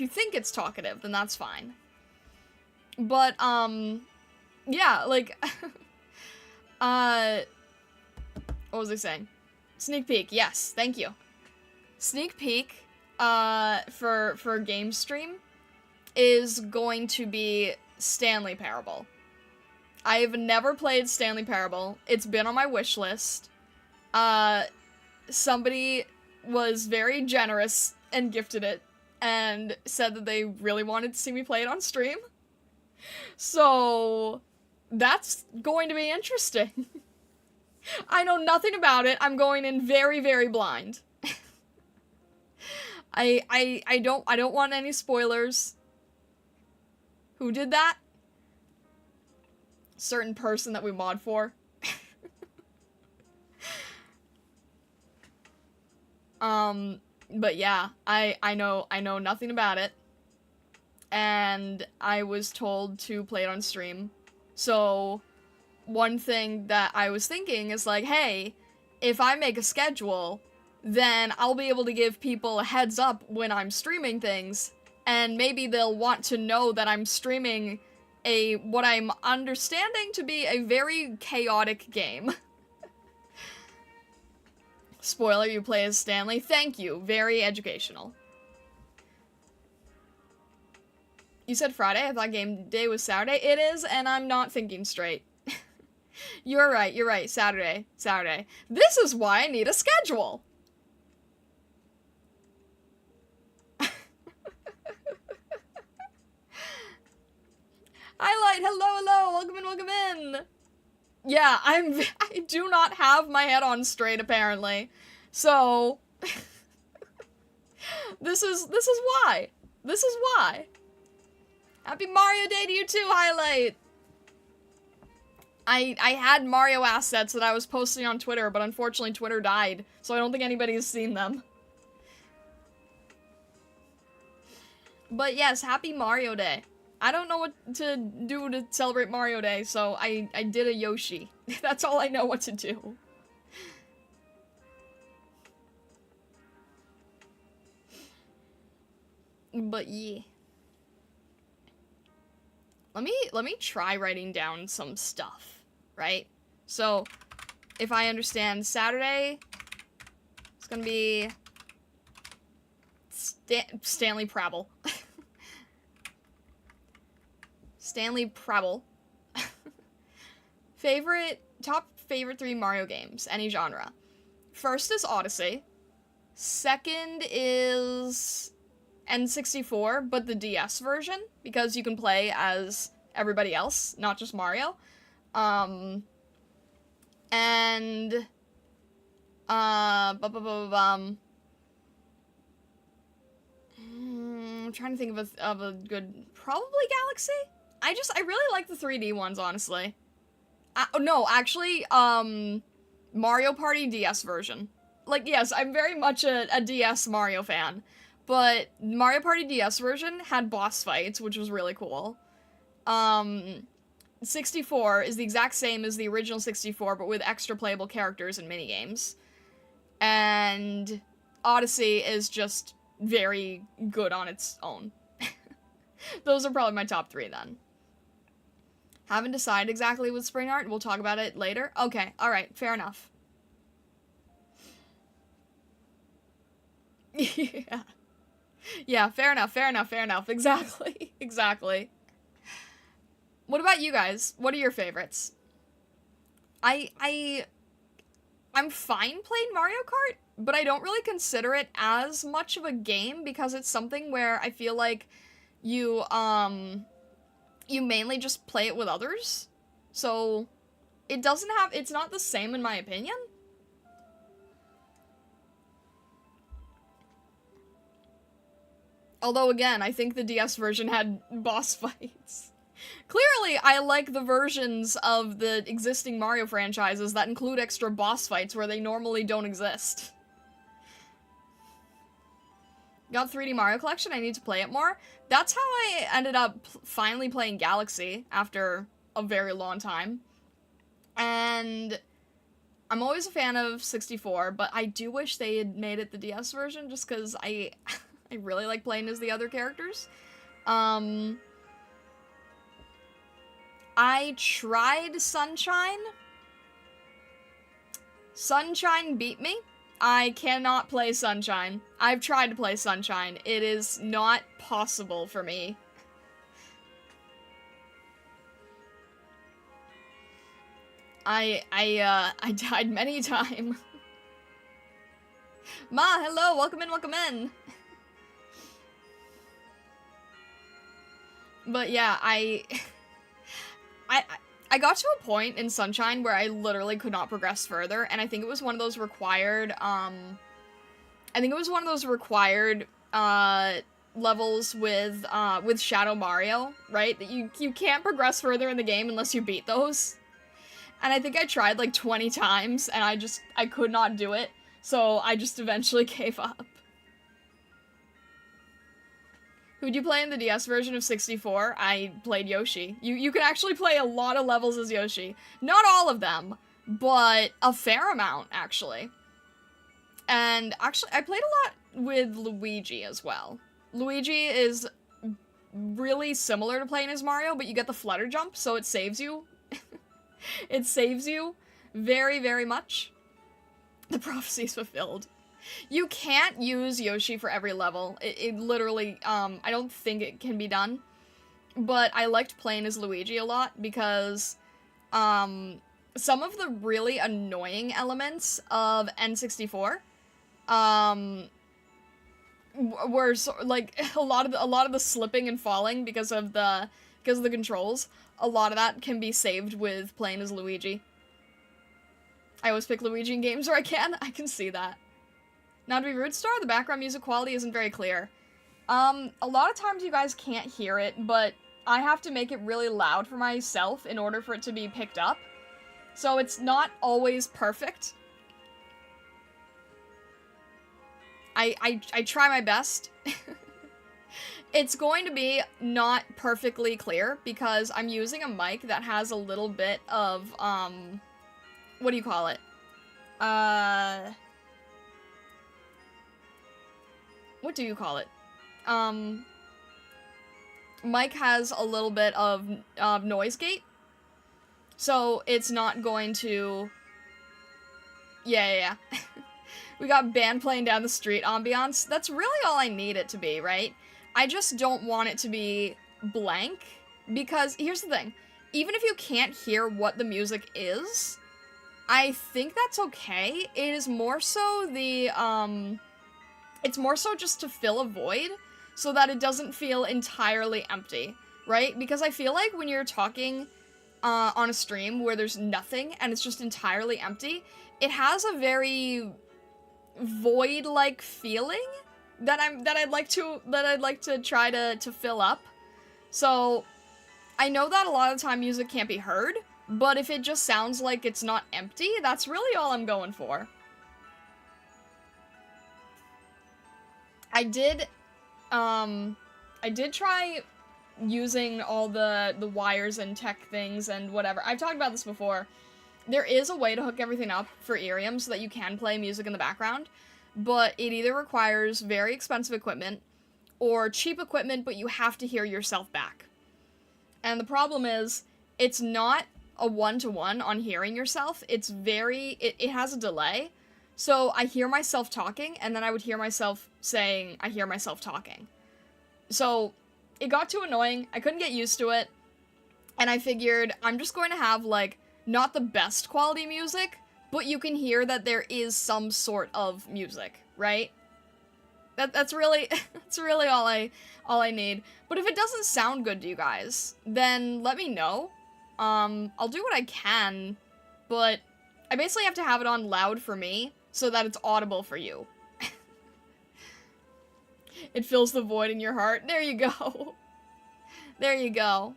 think it's talkative, then that's fine. But, yeah, like, what was I saying? Sneak peek, yes, thank you. Sneak peek, for game stream is going to be Stanley Parable. I have never played Stanley Parable. It's been on my wish list. Somebody was very generous and gifted it, and said that they really wanted to see me play it on stream. So, that's going to be interesting. I know nothing about it. I'm going in very, very blind. I don't want any spoilers. Who did that? Certain person that we mod for. But yeah, I know nothing about it. And I was told to play it on stream. So, one thing that I was thinking is like, hey, if I make a schedule, then I'll be able to give people a heads up when I'm streaming things, and maybe they'll want to know that I'm streaming what I'm understanding to be a very chaotic game. Spoiler, you play as Stanley. Thank you. Very educational. You said Friday? I thought game day was Saturday. It is, and I'm not thinking straight. You're right. Saturday. This is why I need a schedule! Highlight, hello, welcome in! Yeah, I do not have my head on straight, apparently. So, this is why. This is why. Happy Mario Day to you too, Highlight! I had Mario assets that I was posting on Twitter, but unfortunately Twitter died, so I don't think anybody has seen them. But yes, happy Mario Day. I don't know what to do to celebrate Mario Day, so I did a Yoshi. That's all I know what to do. But yeah. Let me try writing down some stuff, right? So, if I understand, Saturday, it's gonna be Stanley Parable. Stanley Parable. Top favorite 3 Mario games, any genre. First is Odyssey. Second is N64, but the DS version, because you can play as everybody else, not just Mario. And I'm trying to think of a good, probably Galaxy. I really like the 3D ones, honestly. No, actually, Mario Party DS version. Like, yes, I'm very much a DS Mario fan, but Mario Party DS version had boss fights, which was really cool. 64 is the exact same as the original 64, but with extra playable characters and minigames. And Odyssey is just very good on its own. Those are probably my top 3 then. Haven't decided exactly with spring art. We'll talk about it later. Okay, alright, fair enough. Yeah. Yeah, fair enough. Exactly. Exactly. What about you guys? What are your favorites? I'm fine playing Mario Kart, but I don't really consider it as much of a game because it's something where I feel like you mainly just play it with others. So it's not the same in my opinion. Although again, I think the DS version had boss fights. Clearly, I like the versions of the existing Mario franchises that include extra boss fights where they normally don't exist. Got 3D Mario Collection, I need to play it more. That's how I ended up finally playing Galaxy after a very long time. And I'm always a fan of 64, but I do wish they had made it the DS version just because I really like playing as the other characters. I tried Sunshine. Sunshine beat me. I cannot play Sunshine. I've tried to play Sunshine. It is not possible for me. I died many times. Ma, hello, welcome in. But yeah, I got to a point in Sunshine where I literally could not progress further, and I think it was one of those required, levels with Shadow Mario, right? That you can't progress further in the game unless you beat those. And I think I tried like 20 times, and I could not do it, so I just eventually gave up. Who'd you play in the DS version of 64? I played Yoshi. You can actually play a lot of levels as Yoshi. Not all of them, but a fair amount, actually. And actually, I played a lot with Luigi as well. Luigi is really similar to playing as Mario, but you get the flutter jump, so it saves you. It saves you very, very much. The prophecy's fulfilled. You can't use Yoshi for every level. It literally, I don't think it can be done. But I liked playing as Luigi a lot because, some of the really annoying elements of N64, were like a lot of the slipping and falling because of the controls. A lot of that can be saved with playing as Luigi. I always pick Luigi in games where I can see that. Now, to be rude, Star, the background music quality isn't very clear. A lot of times you guys can't hear it, but I have to make it really loud for myself in order for it to be picked up. So it's not always perfect. I try my best. It's going to be not perfectly clear because I'm using a mic that has a little bit of, what do you call it? What do you call it? Mic has a little bit of noise gate, so it's not going to... Yeah. We got band playing down the street ambiance. That's really all I need it to be, right? I just don't want it to be blank, because here's the thing. Even if you can't hear what the music is, I think that's okay. It is more so the, it's more so just to fill a void, so that it doesn't feel entirely empty. right? Because I feel like when you're talking on a stream where there's nothing and it's just entirely empty, it has a very void-like feeling that I'd like to try to fill up. So I know that a lot of the time music can't be heard, but if it just sounds like it's not empty, that's really all I'm going for. I did try using all the wires and tech things and whatever. I've talked about this before. There is a way to hook everything up for IRIAM so that you can play music in the background, but it either requires very expensive equipment or cheap equipment, but you have to hear yourself back. And the problem is, it's not a one-to-one on hearing yourself. It's it has a delay. So I hear myself talking, and then I would hear myself saying, I hear myself talking. So it got too annoying. I couldn't get used to it. And I figured, I'm just going to have, like, not the best quality music, but you can hear that there is some sort of music, right? That's really that's really all I need. But if it doesn't sound good to you guys, then let me know. I'll do what I can, but I basically have to have it on loud for me so that it's audible for you. It fills the void in your heart. There you go. There you go.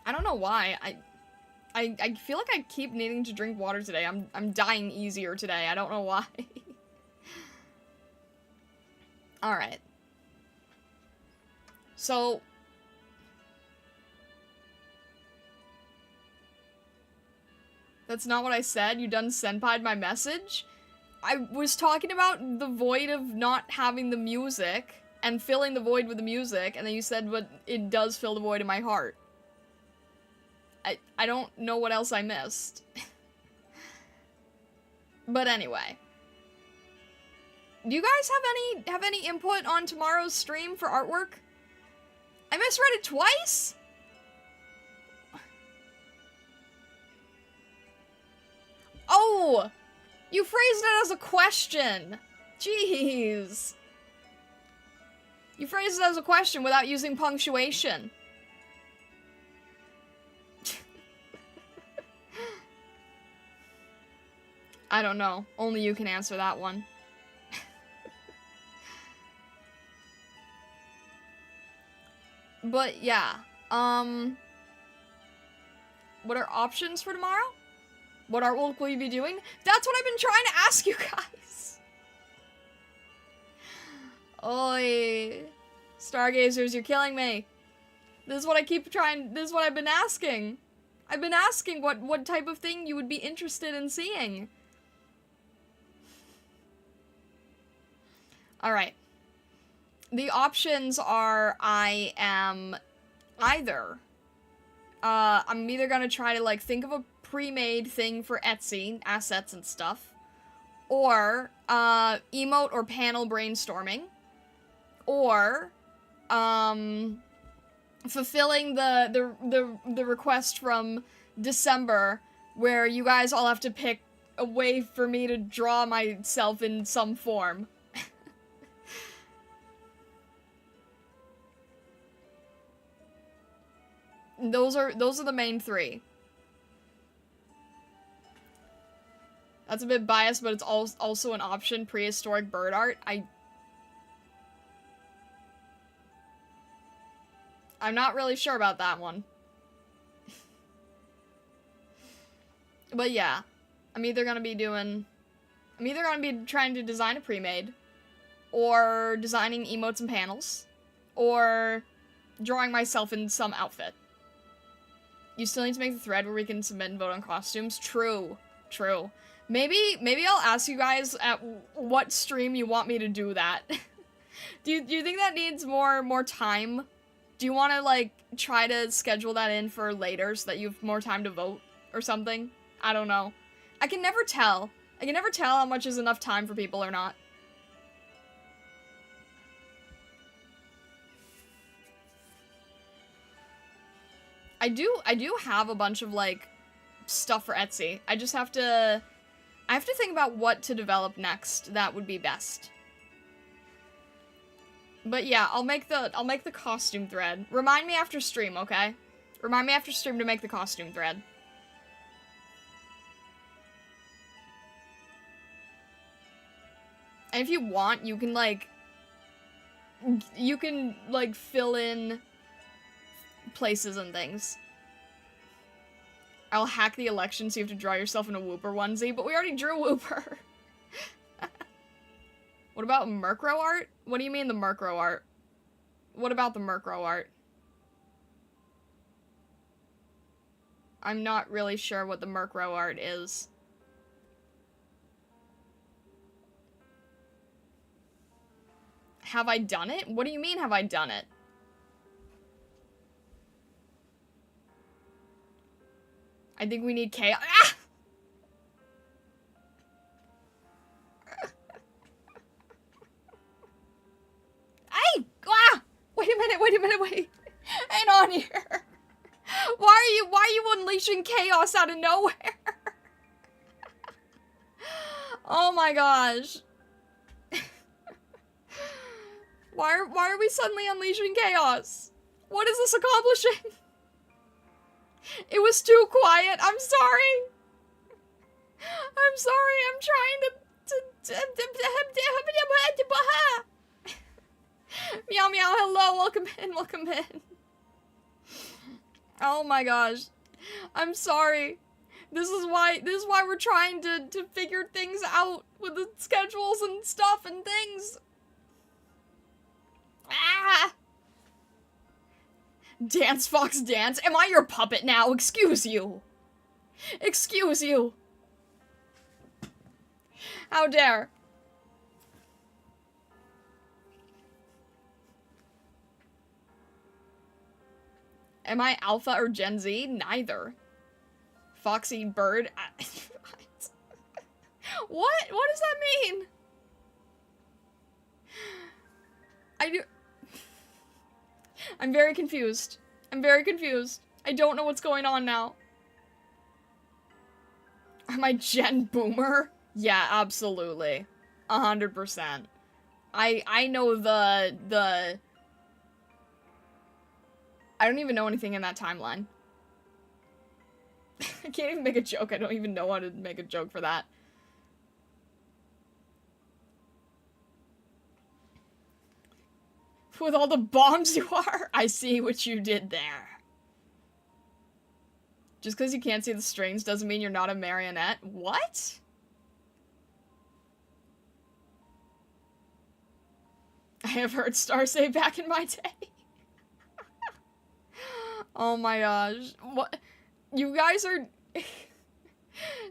I don't know why. I feel like I keep needing to drink water today. I'm dying easier today. I don't know why. Alright. So... That's not what I said. You done senpai'd my message? I was talking about the void of not having the music and filling the void with the music, and then you said, but it does fill the void in my heart. I don't know what else I missed. But anyway. Do you guys have any input on tomorrow's stream for artwork? I misread it twice? Oh! You phrased it as a question! Jeez. You phrased it as a question without using punctuation. I don't know. Only you can answer that one. But yeah, what are options for tomorrow? What artwork will you be doing? That's what I've been trying to ask you guys. Oi. Stargazers, you're killing me. This is what I've been asking. I've been asking what type of thing you would be interested in seeing. Alright. The options are I'm either gonna try to, like, think of a pre-made thing for Etsy, assets and stuff, or, emote or panel brainstorming, or, fulfilling the request from December, where you guys all have to pick a way for me to draw myself in some form. Those are the main three. That's a bit biased, but it's also an option. Prehistoric bird art. I'm not really sure about that one. But yeah, I'm either gonna be trying to design a pre-made, or designing emotes and panels, or drawing myself in some outfit. You still need to make the thread where we can submit and vote on costumes. True. True. Maybe I'll ask you guys at what stream you want me to do that. Do you think that needs more time? Do you want to, like, try to schedule that in for later so that you have more time to vote or something? I don't know. I can never tell. I can never tell how much is enough time for people or not. I do have a bunch of, like, stuff for Etsy. I just have to I have to think about what to develop next that would be best. But yeah, I'll make the costume thread. Remind me after stream, okay? Remind me after stream to make the costume thread. And if you want, you can like fill in places and things. I'll hack the election so you have to draw yourself in a Wooper onesie, but we already drew Wooper. What about Murkrow art? What do you mean the Murkrow art? What about the Murkrow art? I'm not really sure what the Murkrow art is. Have I done it? What do you mean, have I done it? I think we need chaos. Ah! Hey! Ah! Wait a minute. Hang on here. Why are you unleashing chaos out of nowhere? Oh my gosh. Why are we suddenly unleashing chaos? What is this accomplishing? It was too quiet. I'm sorry. I'm trying to meow meow, hello, welcome in. Oh my gosh. I'm sorry. This is why we're trying to figure things out with the schedules and stuff and things. Ah! Dance, Fox, dance. Am I your puppet now? Excuse you. Excuse you. How dare. Am I Alpha or Gen Z? Neither. Foxy bird? What? What does that mean? I'm very confused. I don't know what's going on now. Am I Gen Boomer? Yeah, absolutely. 100%. I know the... I don't even know anything in that timeline. I can't even make a joke. I don't even know how to make a joke for that. With all the bombs you are, I see what you did there. Just because you can't see the strings doesn't mean you're not a marionette. What? I have heard Star say back in my day. Oh my gosh. What? You guys are...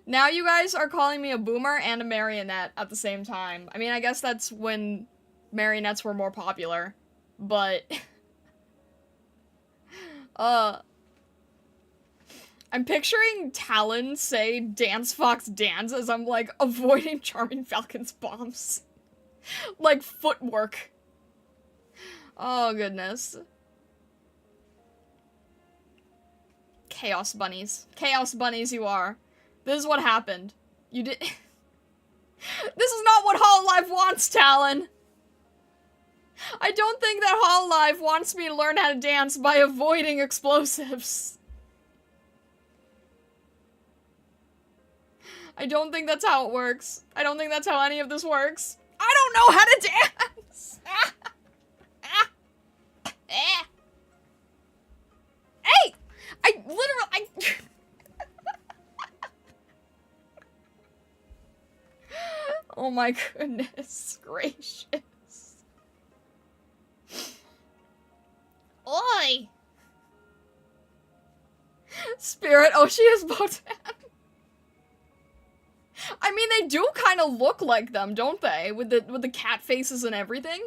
Now you guys are calling me a boomer and a marionette at the same time. I mean, I guess that's when marionettes were more popular. But... I'm picturing Talon say, "Dance, Fox, dance," as I'm, like, avoiding Charming Falcon's bombs. Like, footwork. Oh, goodness. Chaos bunnies. Chaos bunnies you are. This is what happened. You did- This is not what Hololive wants, Talon! I don't think that Hololive wants me to learn how to dance by avoiding explosives. I don't think that's how it works. I don't think that's how any of this works. I don't know how to dance! Hey! I literally- Oh my goodness gracious. Oi! Spirit, oh, she is Botan. I mean, they do kind of look like them, don't they? With the cat faces and everything.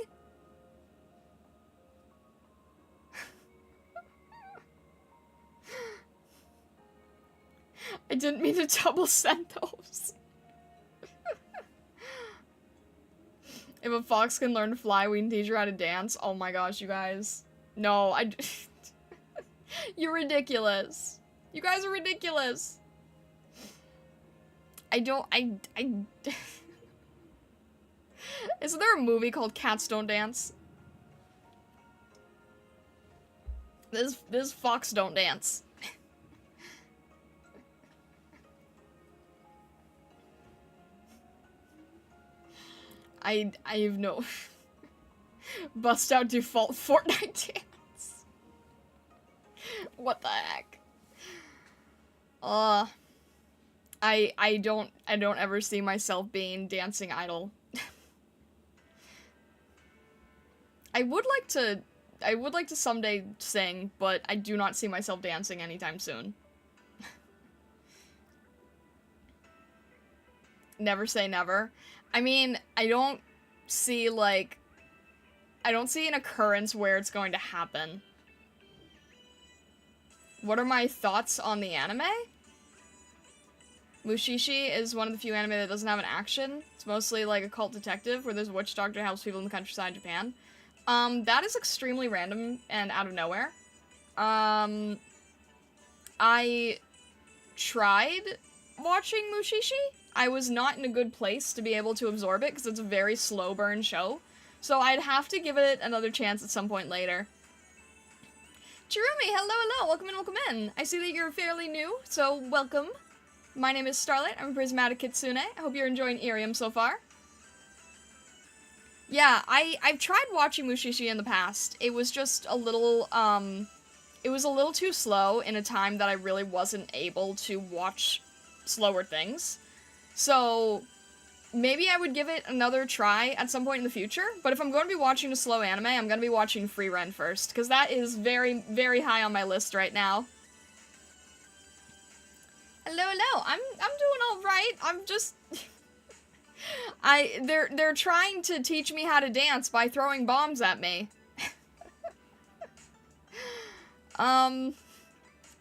I didn't mean to double send those. If a fox can learn to fly, we can teach her how to dance. Oh my gosh, you guys. No, You're ridiculous. You guys are ridiculous. I don't, Isn't there a movie called Cats Don't Dance? This fox don't dance. I have no... Bust out default Fortnite dance. What the heck? I don't ever see myself being dancing idol. I would like to someday sing, but I do not see myself dancing anytime soon. Never say never. I mean, I don't see an occurrence where it's going to happen. What are my thoughts on the anime? Mushishi is one of the few anime that doesn't have an action. It's mostly like a cult detective where there's a witch doctor who helps people in the countryside of Japan. That is extremely random and out of nowhere. I tried watching Mushishi. I was not in a good place to be able to absorb it because it's a very slow burn show. So I'd have to give it another chance at some point later. Chirumi, hello, welcome in. I see that you're fairly new, so welcome. My name is Starlight, I'm a Prismatic Kitsune. I hope you're enjoying IRIAM so far. Yeah, I've tried watching Mushishi in the past. It was just a little, it was a little too slow in a time that I really wasn't able to watch slower things. So, maybe I would give it another try at some point in the future, but if I'm going to be watching a slow anime, I'm going to be watching Free Ren first, because that is very, very high on my list right now. Hello, I'm doing alright, I'm just... They're trying to teach me how to dance by throwing bombs at me. And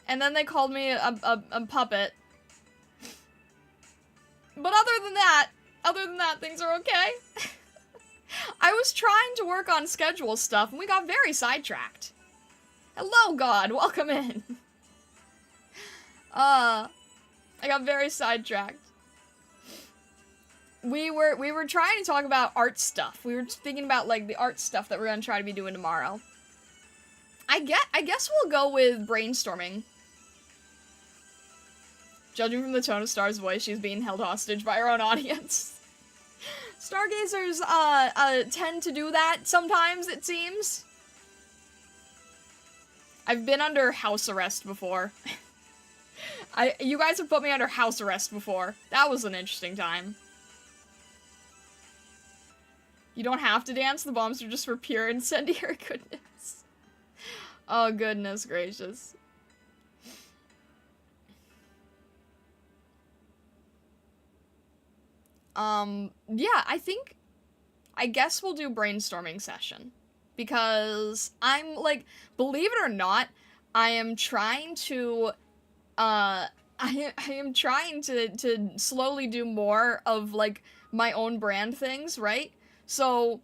then they called me a puppet. But other than that, things are okay. I was trying to work on schedule stuff, and we got very sidetracked. Hello, God, welcome in. I got very sidetracked. We were trying to talk about art stuff. We were thinking about, like, the art stuff that we're gonna try to be doing tomorrow. I guess we'll go with brainstorming. Judging from the tone of Star's voice, she's being held hostage by her own audience. Stargazers, tend to do that sometimes, it seems. I've been under house arrest before. You guys have put me under house arrest before. That was an interesting time. You don't have to dance, the bombs are just for pure incendiary goodness. Oh, goodness gracious. Yeah, I guess we'll do brainstorming session. Because I'm, like, believe it or not, I am trying to, I am trying to slowly do more of, like, my own brand things, right? So,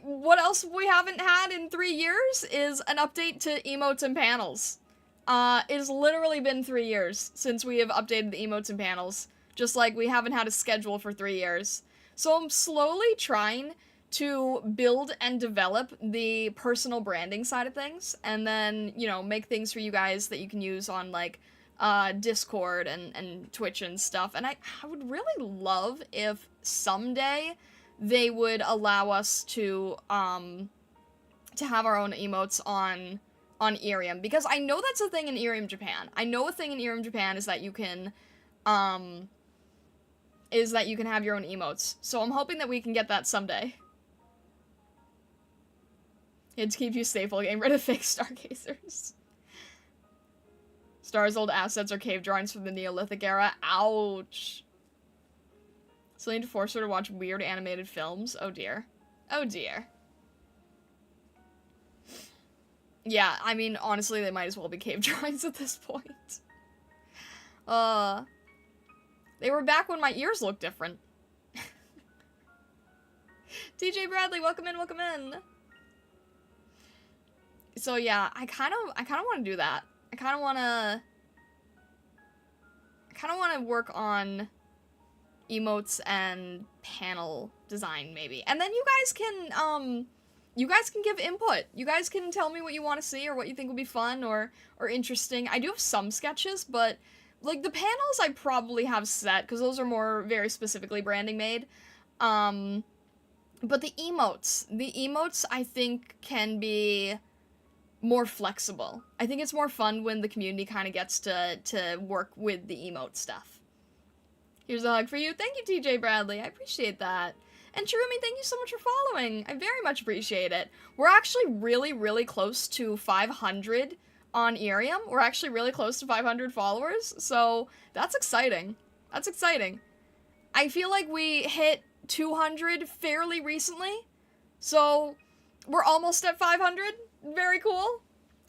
what else we haven't had in 3 years is an update to emotes and panels. It's literally been 3 years since we have updated the emotes and panels. Just like we haven't had a schedule for 3 years. So I'm slowly trying to build and develop the personal branding side of things, and then, you know, make things for you guys that you can use on, like, Discord and Twitch and stuff. And I would really love if someday they would allow us to have our own emotes on IRIAM, because I know that's a thing in IRIAM Japan. I know a thing in IRIAM Japan is that you can, have your own emotes. So I'm hoping that we can get that someday. To keep you safe while getting rid of fake stargazers. Star's old assets are cave drawings from the Neolithic era. Ouch. So I need to force her to watch weird animated films. Oh dear. Oh dear. Yeah, I mean, honestly, they might as well be cave drawings at this point. They were back when my ears looked different. TJ Bradley, welcome in, welcome in. So yeah, I kind of want to do that. I kind of want to work on emotes and panel design, maybe. And then you guys can give input. You guys can tell me what you want to see or what you think would be fun or interesting. I do have some sketches, but, like, the panels I probably have set, because those are more very specifically branding made. But the emotes I think can be more flexible. I think it's more fun when the community kind of gets to work with the emote stuff. Here's a hug for you. Thank you, TJ Bradley. I appreciate that. And Chirumi, thank you so much for following. I very much appreciate it. We're actually really, really close to 500 on IRIAM. We're actually really close to 500 followers, so that's exciting. That's exciting. I feel like we hit 200 fairly recently, so we're almost at 500. Very cool.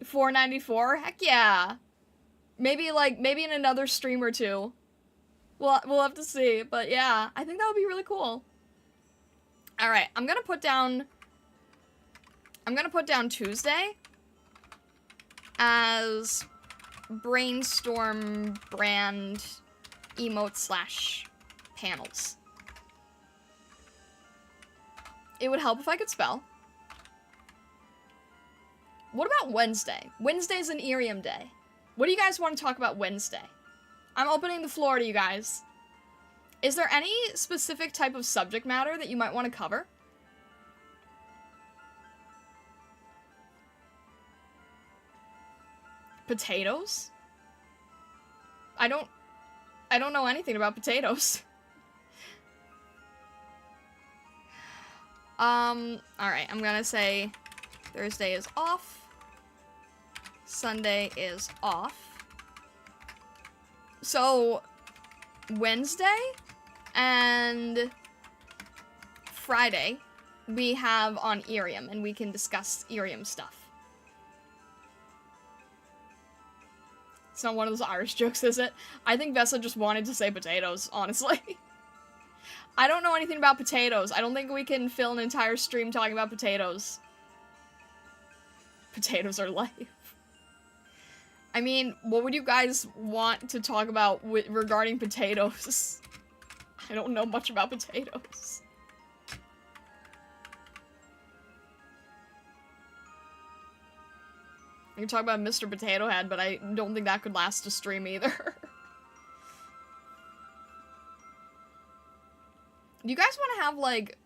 494. Heck yeah. Maybe in another stream or two. We'll have to see, but yeah, I think that would be really cool. All right, I'm gonna put down Tuesday as brainstorm brand emote / panels. It would help if I could spell. What about Wednesday? Wednesday's an IRIAM day. What do you guys want to talk about Wednesday? I'm opening the floor to you guys. Is there any specific type of subject matter that you might want to cover? Potatoes? I don't know anything about potatoes. Alright, I'm gonna say Thursday is off. Sunday is off. So, Wednesday and Friday we have on IRIAM, and we can discuss IRIAM stuff. It's not one of those Irish jokes, is it? I think Vessa just wanted to say potatoes, honestly. I don't know anything about potatoes. I don't think we can fill an entire stream talking about potatoes. Potatoes are life. I mean, what would you guys want to talk about regarding potatoes? I don't know much about potatoes. You can talk about Mr. Potato Head, but I don't think that could last a stream either. Do you guys want to have, like,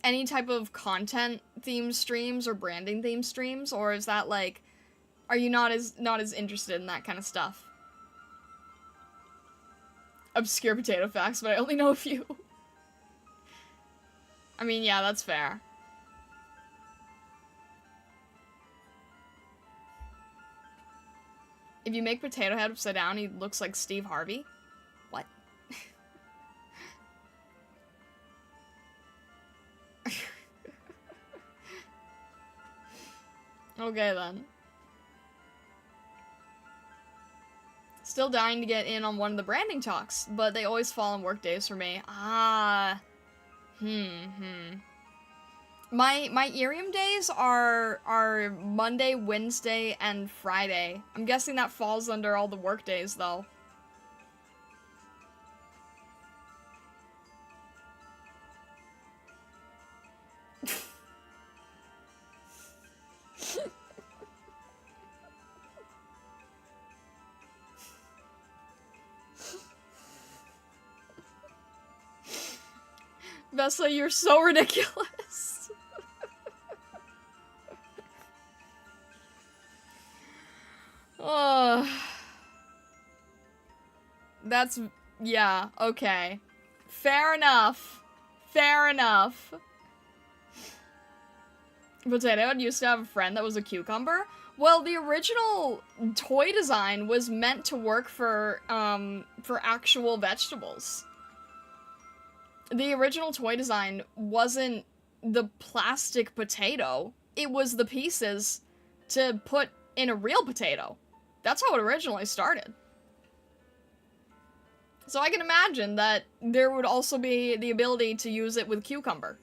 any type of content-themed streams or branding-themed streams? Or is that, like, are you not as interested in that kind of stuff? Obscure potato facts, but I only know a few. I mean, yeah, that's fair. If you make Potato Head upside down, he looks like Steve Harvey. What? Okay, then. Still dying to get in on one of the branding talks, but they always fall on work days for me. Ah. My IRIAM days are Monday, Wednesday, and Friday. I'm guessing that falls under all the work days, though. Vessa, you're so ridiculous. That's, yeah, okay. Fair enough. Fair enough. Potato Head used to have a friend that was a cucumber. Well, the original toy design was meant to work for actual vegetables. The original toy design wasn't the plastic potato. It was the pieces to put in a real potato. That's how it originally started. So I can imagine that there would also be the ability to use it with cucumber.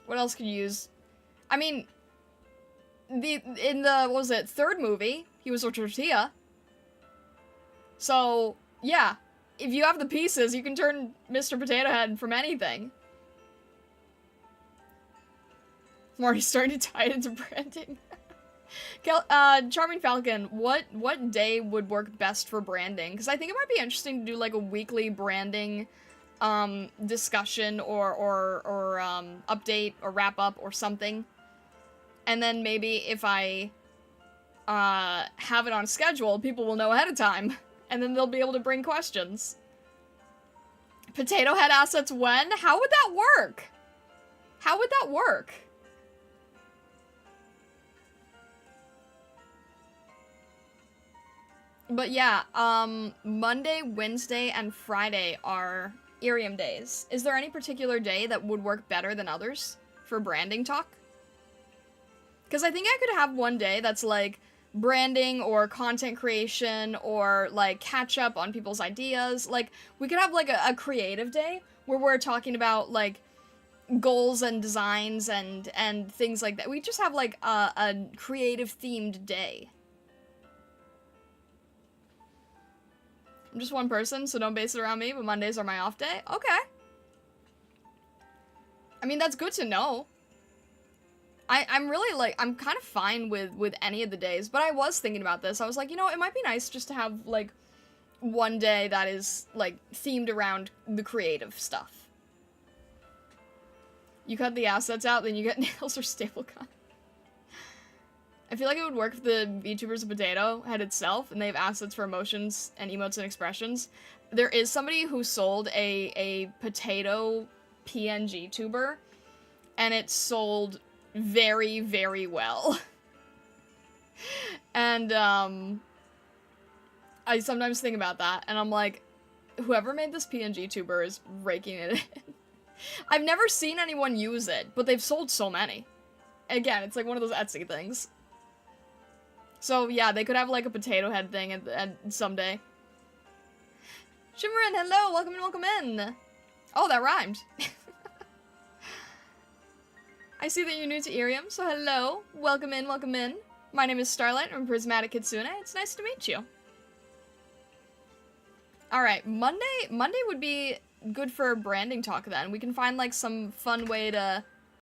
What else could you use? I mean, in the, what was it, third movie, he was a tortilla. So, yeah. If you have the pieces, you can turn Mr. Potato Head from anything. I'm already starting to tie it into branding. Charming Falcon, what day would work best for branding? Because I think it might be interesting to do like a weekly branding discussion or update or wrap up or something. And then maybe if I have it on schedule, people will know ahead of time. And then they'll be able to bring questions. Potato Head assets when? How would that work? How would that work? But yeah, Monday, Wednesday, and Friday are IRIAM days. Is there any particular day that would work better than others for branding talk? Because I think I could have one day that's like branding or content creation or like catch up on people's ideas. Like we could have like a creative day where we're talking about like goals and designs and things like that. We just have like a creative themed day. I'm just one person, so don't base it around me, but Mondays are my off day. Okay. I mean, that's good to know. I'm really, like, I'm kind of fine with any of the days, but I was thinking about this. I was like, you know, it might be nice just to have, like, one day that is, like, themed around the creative stuff. You cut the assets out, then you get nails or staple gun. I feel like it would work if the VTuber's a potato head itself, and they have assets for emotions and emotes and expressions. There is somebody who sold a potato PNG tuber, and it sold very, very well. And, I sometimes think about that, and I'm like, whoever made this PNG tuber is raking it in. I've never seen anyone use it, but they've sold so many. Again, it's like one of those Etsy things. So, yeah, they could have, like, a potato head thing at someday. Shimmerin, hello! Welcome in, welcome in! Oh, that rhymed. I see that you're new to IRIAM, so hello. Welcome in, welcome in. My name is Starlight, I'm Prismatic Kitsune. It's nice to meet you. Alright, Monday would be good for branding talk then. We can find, like, some fun way to